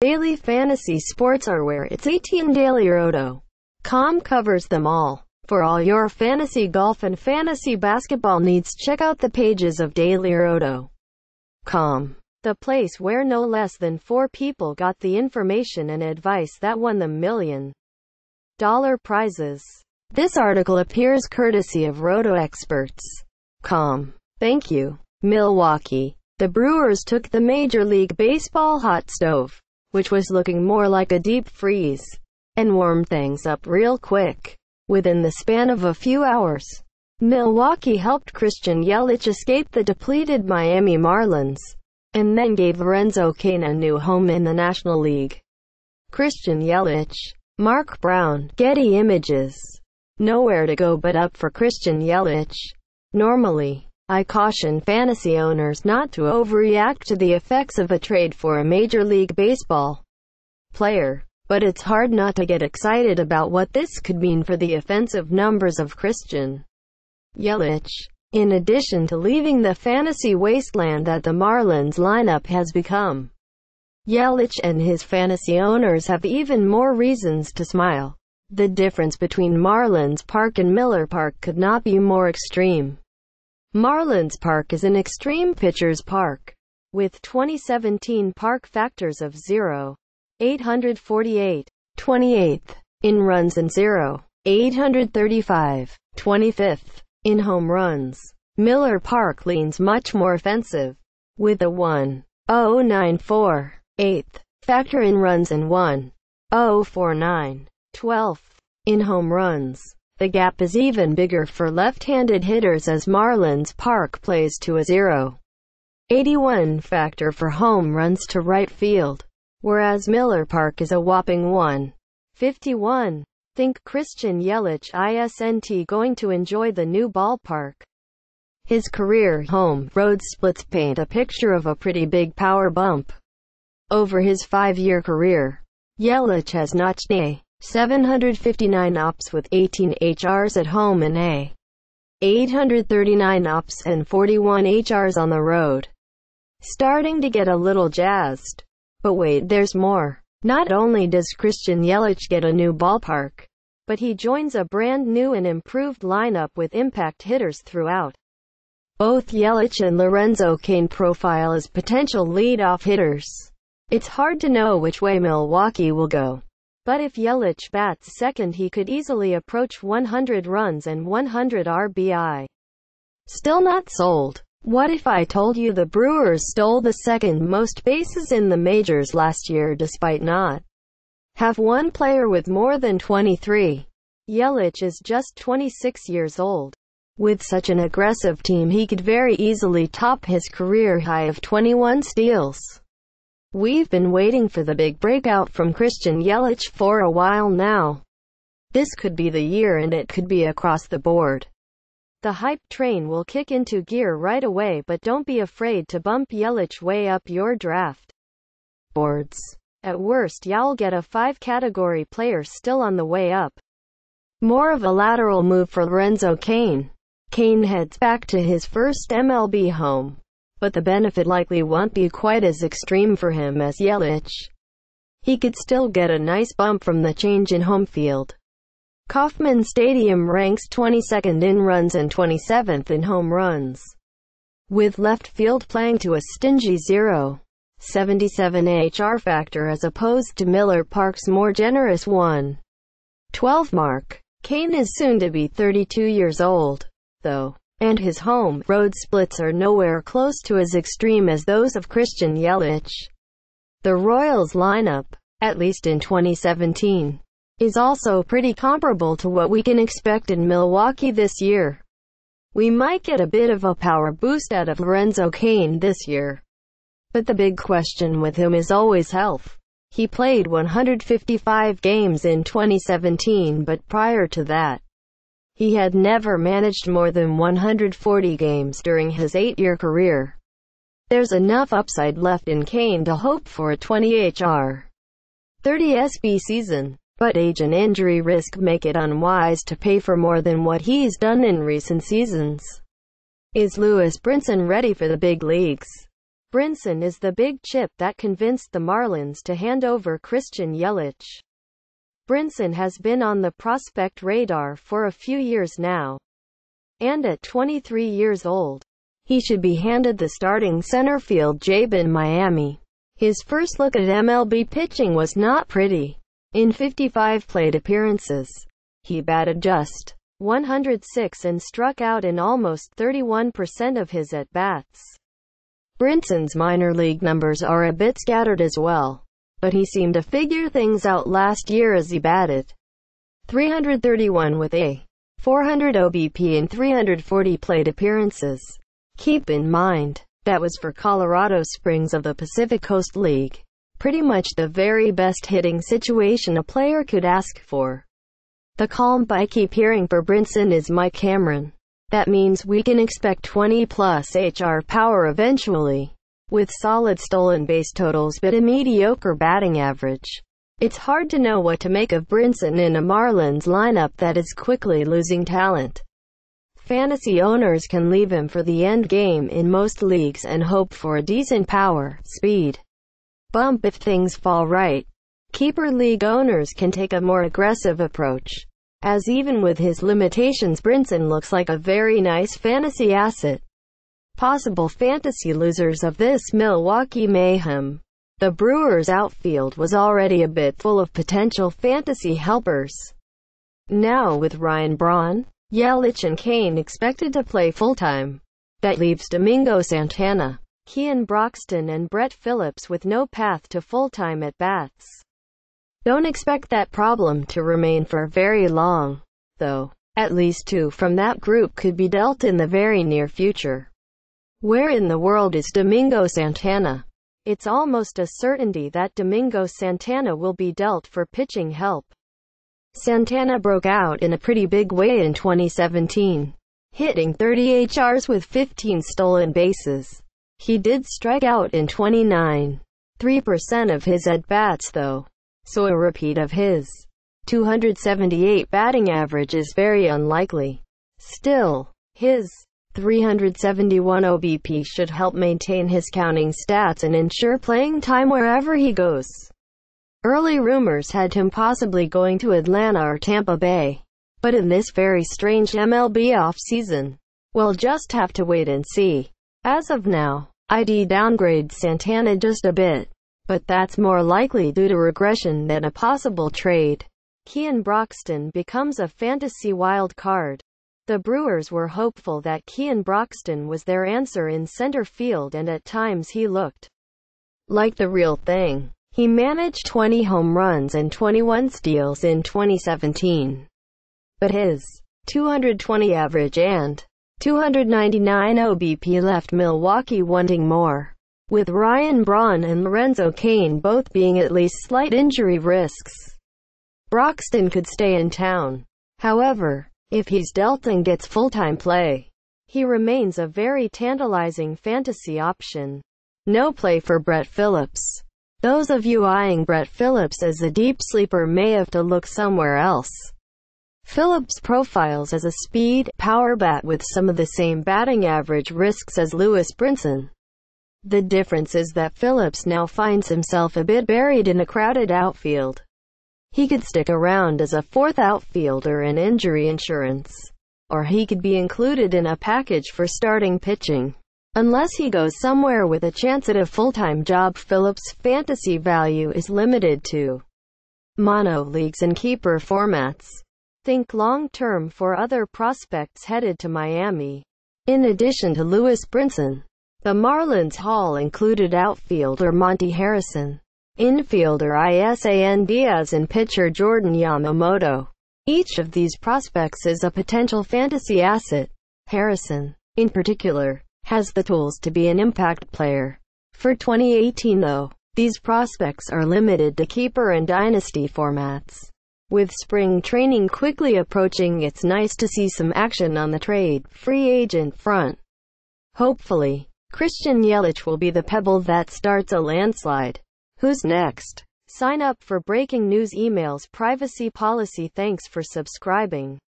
Daily fantasy sports are where it's 18 Daily Roto.com covers them all. For all your fantasy golf and fantasy basketball needs, check out the pages of Daily Roto.com, the place where no less than 4 people got the information and advice that won them $1 million prizes. This article appears courtesy of RotoExperts.com. Thank you. Milwaukee. The Brewers took the Major League Baseball hot stove, which was looking more like a deep freeze, and warmed things up real quick. Within the span of a few hours, Milwaukee helped Christian Yelich escape the depleted Miami Marlins, and then gave Lorenzo Cain a new home in the National League. Christian Yelich. Mark Brown. Getty Images. Nowhere to go but up for Christian Yelich. Normally, I caution fantasy owners not to overreact to the effects of a trade for a Major League Baseball player, but it's hard not to get excited about what this could mean for the offensive numbers of Christian Yelich. In addition to leaving the fantasy wasteland that the Marlins lineup has become, Yelich and his fantasy owners have even more reasons to smile. The difference between Marlins Park and Miller Park could not be more extreme. Marlins Park is an extreme pitcher's park, with 2017 park factors of 0.848, 28th in runs and 0.835, 25th in home runs. Miller Park leans much more offensive, with a 1.094, 8th factor in runs and 1.049, 12th in home runs. The gap is even bigger for left-handed hitters as Marlins Park plays to a 0.81 factor for home runs to right field, whereas Miller Park is a whopping 1.51. Think Christian Yelich isn't going to enjoy the new ballpark. His career home-road splits paint a picture of a pretty big power bump. Over his 5-year career, Yelich has notched a 759 ops with 18 HRs at home and a 839 ops and 41 HRs on the road. Starting to get a little jazzed. But wait, there's more. Not only does Christian Yelich get a new ballpark, but he joins a brand new and improved lineup with impact hitters throughout. Both Yelich and Lorenzo Cain profile as potential leadoff hitters. It's hard to know which way Milwaukee will go. But if Yelich bats second, he could easily approach 100 runs and 100 RBI. Still not sold? What if I told you the Brewers stole the second most bases in the majors last year despite not have one player with more than 23? Yelich is just 26 years old. With such an aggressive team, he could very easily top his career high of 21 steals. We've been waiting for the big breakout from Christian Yelich for a while now. This could be the year, and it could be across the board. The hype train will kick into gear right away, but don't be afraid to bump Yelich way up your draft boards. At worst, you'll get a 5-category player still on the way up. More of a lateral move for Lorenzo Cain. Cain heads back to his first MLB home, but the benefit likely won't be quite as extreme for him as Yelich. He could still get a nice bump from the change in home field. Kauffman Stadium ranks 22nd in runs and 27th in home runs, with left field playing to a stingy 0.77 HR factor as opposed to Miller Park's more generous 1.12 mark. Cain is soon to be 32 years old, though, and his home-road splits are nowhere close to as extreme as those of Christian Yelich. The Royals lineup, at least in 2017, is also pretty comparable to what we can expect in Milwaukee this year. We might get a bit of a power boost out of Lorenzo Cain this year, but the big question with him is always health. He played 155 games in 2017, but prior to that, he had never managed more than 140 games during his 8-year career. There's enough upside left in Cain to hope for a 20 HR 30 SB season, but age and injury risk make it unwise to pay for more than what he's done in recent seasons. Is Lewis Brinson ready for the big leagues? Brinson is the big chip that convinced the Marlins to hand over Christian Yelich. Brinson has been on the prospect radar for a few years now. And at 23 years old, he should be handed the starting center field job in Miami. His first look at MLB pitching was not pretty. In 55 plate appearances, he batted just .106 and struck out in almost 31% of his at-bats. Brinson's minor league numbers are a bit scattered as well, but he seemed to figure things out last year as he batted .331 with a .400 OBP in 340 plate appearances. Keep in mind, that was for Colorado Springs of the Pacific Coast League. Pretty much the very best hitting situation a player could ask for. The comp I keep hearing for Brinson is Mike Cameron. That means we can expect 20-plus HR power eventually, with solid stolen base totals but a mediocre batting average. It's hard to know what to make of Brinson in a Marlins lineup that is quickly losing talent. Fantasy owners can leave him for the end game in most leagues and hope for a decent power, speed bump if things fall right. Keeper league owners can take a more aggressive approach, as even with his limitations Brinson looks like a very nice fantasy asset. Possible fantasy losers of this Milwaukee mayhem. The Brewers' outfield was already a bit full of potential fantasy helpers. Now with Ryan Braun, Yelich and Cain expected to play full-time, that leaves Domingo Santana, Kean Broxton and Brett Phillips with no path to full-time at-bats. Don't expect that problem to remain for very long, though. At least two from that group could be dealt in the very near future. Where in the world is Domingo Santana? It's almost a certainty that Domingo Santana will be dealt for pitching help. Santana broke out in a pretty big way in 2017, hitting 30 HRs with 15 stolen bases. He did strike out in 29.3% of his at-bats though, so a repeat of his .278 batting average is very unlikely. Still, his .371 OBP should help maintain his counting stats and ensure playing time wherever he goes. Early rumors had him possibly going to Atlanta or Tampa Bay, but in this very strange MLB offseason, we'll just have to wait and see. As of now, I'd downgrade Santana just a bit, but that's more likely due to regression than a possible trade. Kean Broxton becomes a fantasy wild card. The Brewers were hopeful that Kean Broxton was their answer in center field, and at times he looked like the real thing. He managed 20 home runs and 21 steals in 2017. But his .220 average and .299 OBP left Milwaukee wanting more, with Ryan Braun and Lorenzo Cain both being at least slight injury risks. Broxton could stay in town. However, if he's dealt and gets full-time play, he remains a very tantalizing fantasy option. No play for Brett Phillips. Those of you eyeing Brett Phillips as a deep sleeper may have to look somewhere else. Phillips profiles as a speed, power bat with some of the same batting average risks as Lewis Brinson. The difference is that Phillips now finds himself a bit buried in a crowded outfield. He could stick around as a fourth outfielder in injury insurance, or he could be included in a package for starting pitching. Unless he goes somewhere with a chance at a full-time job, Phillips' fantasy value is limited to mono leagues and keeper formats. Think long-term for other prospects headed to Miami. In addition to Lewis Brinson, the Marlins' haul included outfielder Monty Harrison, infielder Isan Diaz and pitcher Jordan Yamamoto. Each of these prospects is a potential fantasy asset. Harrison, in particular, has the tools to be an impact player. For 2018 though, these prospects are limited to keeper and dynasty formats. With spring training quickly approaching, it's nice to see some action on the trade-free agent front. Hopefully, Christian Yelich will be the pebble that starts a landslide. Who's next? Sign up for breaking news emails, privacy policy. Thanks for subscribing.